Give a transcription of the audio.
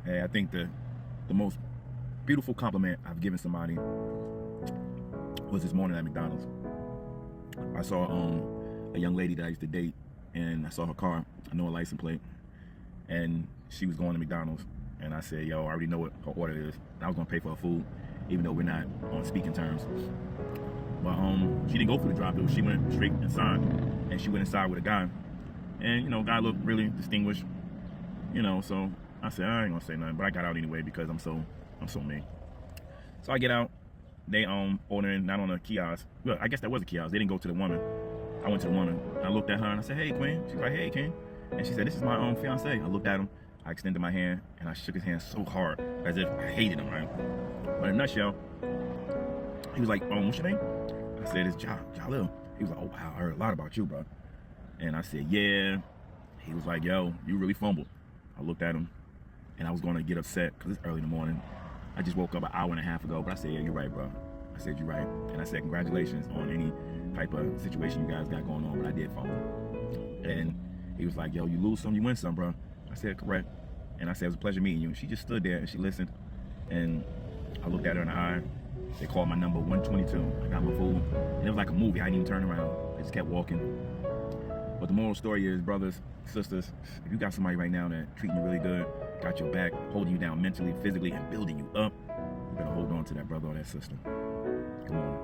Hey, I think the most beautiful compliment I've given somebody was this morning at McDonald's. I saw a young lady that I used to date, and I saw her car. I know her license plate, and she was going to McDonald's. And I said, "Yo, I already know what her order is. And I was gonna pay for her food, even though we're not on speaking terms." But she didn't go through the drive-thru. She went straight inside, and she went inside with a guy. And guy looked really distinguished. So I said I ain't gonna say nothing, but I got out anyway because I'm so mean. So I get out. They ordering not on a kiosk. Well, I guess that was a kiosk. They didn't go to the woman. I went to the woman. I looked at her and I said, "Hey, Queen." She's like, "Hey, King." And she said, "This is my fiance." I looked at him. I extended my hand and I shook his hand so hard as if I hated him, right? But in a nutshell, he was like, "What's your name?" I said, "It's Jalil." He was like, "Oh wow, I heard a lot about you, bro." And I said, "Yeah." He was like, "Yo, you really fumbled." I looked at him and I was going to get upset because it's early in the morning. I just woke up an hour and a half ago, but I said, "Yeah, you're right, bro." I said, "You're right." And I said, "Congratulations on any type of situation you guys got going on, but I did fumble." And he was like, "Yo, you lose some, you win some, bro." I said, "Correct." And I said, "It was a pleasure meeting you." And she just stood there and she listened. And I looked at her in the eye. They called my number 122. I got my food. And it was like a movie. I didn't even turn around. I just kept walking. But the moral story is, brothers, sisters, if you got somebody right now that treating you really good, got your back, holding you down mentally, physically, and building you up, you better hold on to that brother or that sister. Come on.